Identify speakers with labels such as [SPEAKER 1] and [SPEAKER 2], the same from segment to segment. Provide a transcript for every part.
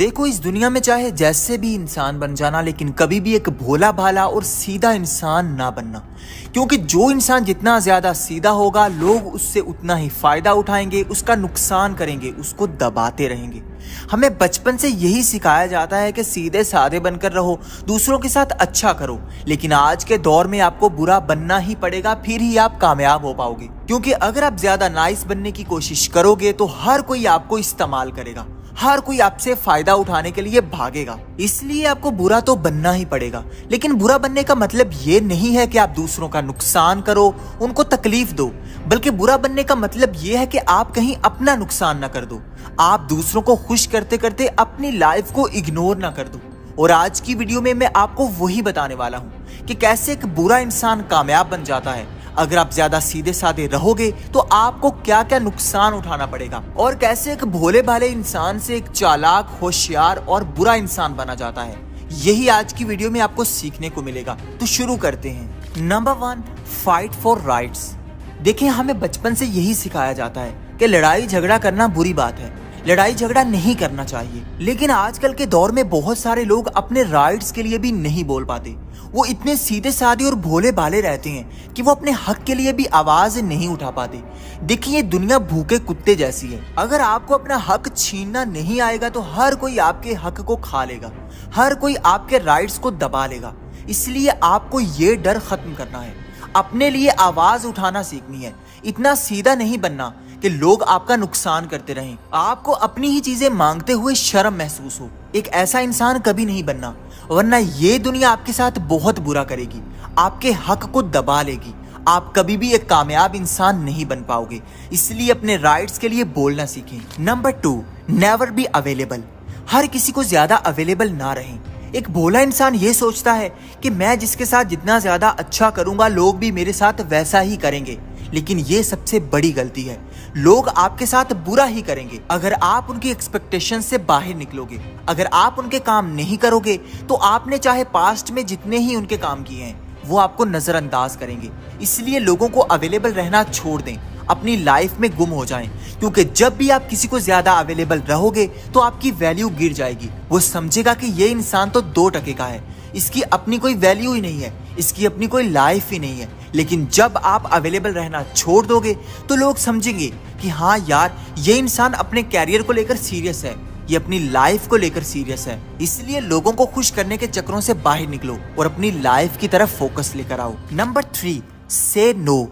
[SPEAKER 1] देखो, इस दुनिया में चाहे जैसे भी इंसान बन जाना, लेकिन कभी भी एक भोला भाला और सीधा इंसान ना बनना। क्योंकि जो इंसान जितना ज्यादा सीधा होगा, लोग उससे उतना ही फायदा उठाएंगे, उसका नुकसान करेंगे, उसको दबाते रहेंगे। हमें बचपन से यही सिखाया जाता है कि सीधे साधे बनकर रहो, दूसरों के साथ अच्छा करो। लेकिन आज के दौर में आपको बुरा बनना ही पड़ेगा, फिर ही आप कामयाब हो पाओगे। क्योंकि अगर आप ज्यादा नाइस बनने की कोशिश करोगे तो हर कोई आपको इस्तेमाल करेगा, हर कोई आपसे फायदा उठाने के लिए भागेगा। इसलिए आपको बुरा तो बनना ही पड़ेगा। लेकिन बुरा बनने का मतलब ये नहीं है कि आप दूसरों का नुकसान करो, उनको तकलीफ दो, बल्कि बुरा बनने का मतलब ये है कि आप कहीं अपना नुकसान ना कर दो, आप दूसरों को खुश करते करते अपनी लाइफ को इग्नोर ना कर दो। और आज की वीडियो में मैं आपको वही बताने वाला हूँ कि कैसे एक बुरा इंसान कामयाब बन जाता है। अगर आप ज्यादा सीधे साधे रहोगे तो आपको क्या क्या नुकसान उठाना पड़ेगा, और कैसे एक भोले भाले इंसान से एक चालाक, होशियार और बुरा इंसान बना जाता है। यही आज की वीडियो में आपको सीखने को मिलेगा। तो शुरू करते हैं। Number 1, fight for rights. देखिए, हमें बचपन से यही सिखाया जाता है कि लड़ाई झगड़ा करना बुरी बात है, लड़ाई झगड़ा नहीं करना चाहिए। लेकिन आजकल के दौर में बहुत सारे लोग अपने राइट्स के लिए भी नहीं बोल पाते। वो इतने सीधे साधे और भोले भाले रहते हैं कि वो अपने हक के लिए भी आवाज नहीं उठा पाते। देखिए, ये दुनिया भूखे कुत्ते जैसी है। अगर आपको अपना हक छीनना नहीं आएगा तो हर कोई आपके हक को खा लेगा, हर कोई आपके राइट्स को दबा लेगा। इसलिए आपको ये डर खत्म करना है, अपने लिए आवाज उठाना सीखनी है। इतना सीधा नहीं बनना कि लोग आपका नुकसान करते रहें, आपको अपनी ही चीजें मांगते हुए शर्म महसूस हो। एक ऐसा इंसान कभी नहीं बनना, वरना ये दुनिया आपके साथ बहुत बुरा करेगी, आपके हक को दबा लेगी। आप कभी भी एक कामयाब इंसान नहीं बन पाओगे। इसलिए अपने राइट्स के लिए बोलना सीखें। Number 2, never be available. हर किसी को ज्यादा अवेलेबल ना रहें। एक भोला इंसान ये सोचता है कि मैं जिसके साथ जितना ज्यादा अच्छा करूंगा, लोग भी मेरे साथ वैसा ही करेंगे। लेकिन ये सबसे बड़ी गलती है। लोग आपके साथ बुरा ही करेंगे अगर आप उनकी एक्सपेक्टेशन से बाहर निकलोगे। अगर आप उनके काम नहीं करोगे तो आपने चाहे पास्ट में जितने ही उनके काम किए हैं, वो आपको नजरअंदाज करेंगे। इसलिए लोगों को अवेलेबल रहना छोड़ दें, अपनी लाइफ में गुम हो जाएं। क्योंकि जब भी आप किसी को ज्यादा अवेलेबल रहोगे तो आपकी वैल्यू गिर जाएगी। वो समझेगा कि ये इंसान तो 2 टके का है, इसकी अपनी कोई वैल्यू ही नहीं है, इसकी अपनी कोई लाइफ ही नहीं है। लेकिन जब आप अवेलेबल रहना छोड़ दोगे तो लोग समझेंगे कि हाँ यार, ये इंसान अपने कैरियर को लेकर सीरियस है, ये अपनी लाइफ को लेकर सीरियस है। इसलिए लोगों को खुश करने के चक्रों से बाहर निकलो और अपनी लाइफ की तरफ फोकस लेकर आओ। नंबर 3, से नो।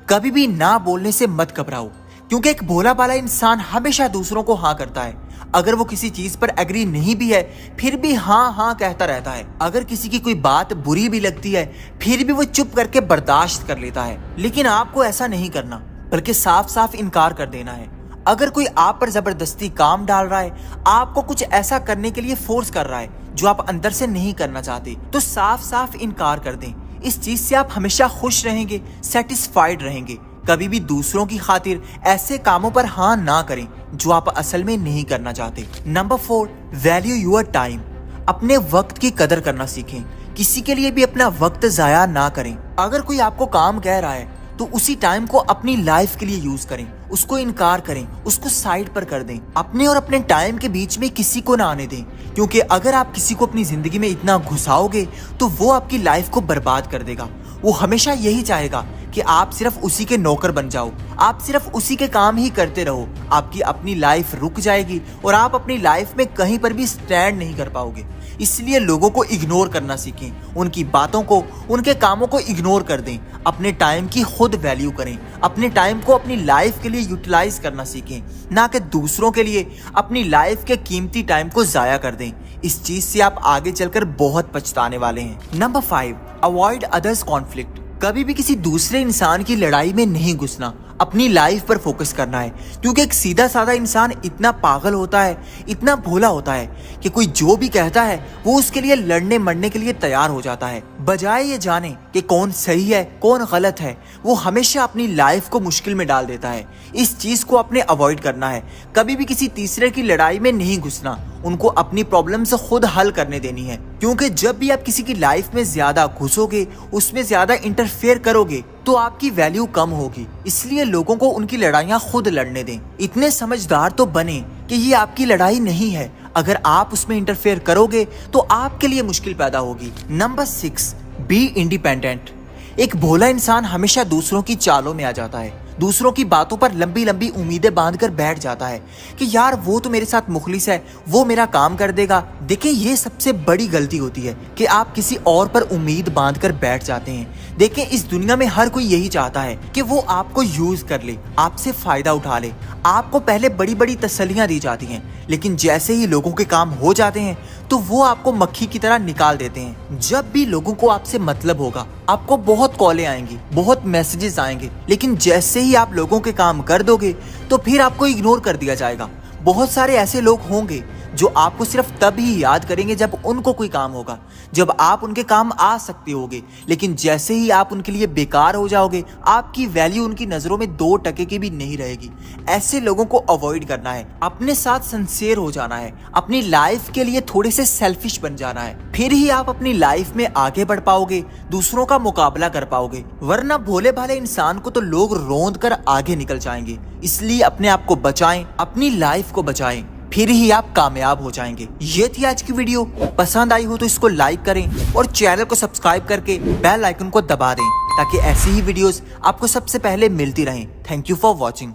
[SPEAKER 1] कभी भी ना बोलने से मत घबराओ, क्योंकि एक भोला भाला इंसान हमेशा दूसरों को हाँ करता है। अगर वो किसी चीज पर एग्री नहीं भी है, फिर भी हाँ हाँ कहता रहता है। अगर किसी की कोई बात बुरी भी लगती है, फिर भी वो चुप करके बर्दाश्त कर लेता है। लेकिन आपको ऐसा नहीं करना, बल्कि साफ साफ इनकार कर देना है। अगर कोई आप पर जबरदस्ती काम डाल रहा है, आपको कुछ ऐसा करने के लिए फोर्स कर रहा है जो आप अंदर से नहीं करना चाहते, तो साफ साफ इनकार कर दें। इस चीज से आप हमेशा खुश रहेंगे, सेटिस्फाइड रहेंगे। कभी भी दूसरों की खातिर ऐसे कामों पर हाँ ना करें जो आप असल में नहीं करना चाहते। Number 4, value your time. अपने वक्त की कदर करना सीखें। किसी के लिए भी अपना वक्त जाया ना करें। अगर कोई आपको काम कह रहा है तो उसी टाइम को अपनी लाइफ के लिए यूज करें, उसको इनकार करें, उसको साइड पर कर दें। अपने और अपने टाइम के बीच में किसी को ना आने दें, क्योंकि अगर आप किसी को अपनी जिंदगी में इतना घुसाओगे तो वो आपकी लाइफ को बर्बाद कर देगा। वो हमेशा यही चाहेगा कि आप सिर्फ उसी के नौकर बन जाओ, आप सिर्फ उसी के काम ही करते रहो। आपकी अपनी लाइफ रुक जाएगी और आप अपनी लाइफ में कहीं पर भी स्टैंड नहीं कर पाओगे। इसलिए लोगों को इग्नोर करना सीखें, उनकी बातों को, उनके कामों को इग्नोर कर दें। अपने टाइम की खुद वैल्यू करें। अपने टाइम को अपनी लाइफ के लिए यूटिलाइज करना सीखें, ना कि दूसरों के लिए अपनी लाइफ के कीमती टाइम को जाया कर दें। इस चीज से आप आगे चलकर बहुत पछताने वाले हैं। Number 5, avoid others conflict. कभी भी किसी दूसरे इंसान की लड़ाई में नहीं घुसना, अपनी लाइफ पर फोकस करना है। क्योंकि एक सीधा साधा इंसान इतना पागल होता है, इतना भोला होता है कि कोई जो भी कहता है वो उसके लिए लड़ने मरने के लिए तैयार हो जाता है। बजाय ये जाने कि कौन सही है कौन गलत है, वो हमेशा अपनी लाइफ को मुश्किल में डाल देता है। इस चीज को अपने अवॉइड करना है। कभी भी किसी तीसरे की लड़ाई में नहीं घुसना, उनको अपनी प्रॉब्लम्स खुद हल करने देनी है। क्योंकि जब भी आप किसी की लाइफ में ज्यादा घुसोगे, उसमें ज्यादा इंटरफेयर करोगे, तो आपकी वैल्यू कम होगी। इसलिए लोगों को उनकी लड़ाइयाँ खुद लड़ने दें। इतने समझदार तो बने कि ये आपकी लड़ाई नहीं है, अगर आप उसमें इंटरफेयर करोगे तो आपके लिए मुश्किल पैदा होगी। Number 6, be independent. एक भोला इंसान हमेशा दूसरों की चालों में आ जाता है, दूसरों की बातों पर लंबी लंबी उम्मीदें बांधकर बैठ जाता है कि यार वो तो मेरे साथ मुखलिस है, वो मेरा काम कर देगा। देखिए ये सबसे बड़ी गलती होती है कि आप किसी और पर उम्मीद बांधकर बैठ जाते हैं। देखिए इस दुनिया में हर कोई यही चाहता है कि वो आपको यूज कर ले, आपसे फायदा उठा ले। आपको पहले बड़ी बड़ी तसल्लियां दी जाती हैं, लेकिन जैसे ही लोगों के काम हो जाते हैं तो वो आपको मक्खी की तरह निकाल देते हैं। जब भी लोगों को आपसे मतलब होगा, आपको बहुत कॉलें आएंगी, बहुत मैसेजेस आएंगे, लेकिन जैसे ही आप लोगों के काम कर दोगे तो फिर आपको इग्नोर कर दिया जाएगा। बहुत सारे ऐसे लोग होंगे जो आपको सिर्फ तब ही याद करेंगे जब उनको कोई काम होगा, जब आप उनके काम आ सकते होगे, लेकिन जैसे ही आप उनके लिए बेकार हो जाओगे, आपकी वैल्यू उनकी नजरों में 2% की भी नहीं रहेगी। ऐसे लोगों को अवॉइड करना है, अपने साथ सिंसियर हो जाना है, अपनी लाइफ के लिए थोड़े से सेल्फिश बन जाना है, फिर ही आप अपनी लाइफ में आगे बढ़ पाओगे, दूसरों का मुकाबला कर पाओगे। वरना भोले भाले इंसान को तो लोग रोंद कर आगे निकल जाएंगे। इसलिए अपने आप को बचाएं, अपनी लाइफ को बचाएं, फिर ही आप कामयाब हो जाएंगे। ये थी आज की वीडियो। पसंद आई हो तो इसको लाइक करें और चैनल को सब्सक्राइब करके बेल आइकन को दबा दें ताकि ऐसी ही वीडियोस आपको सबसे पहले मिलती रहें। Thank you for watching.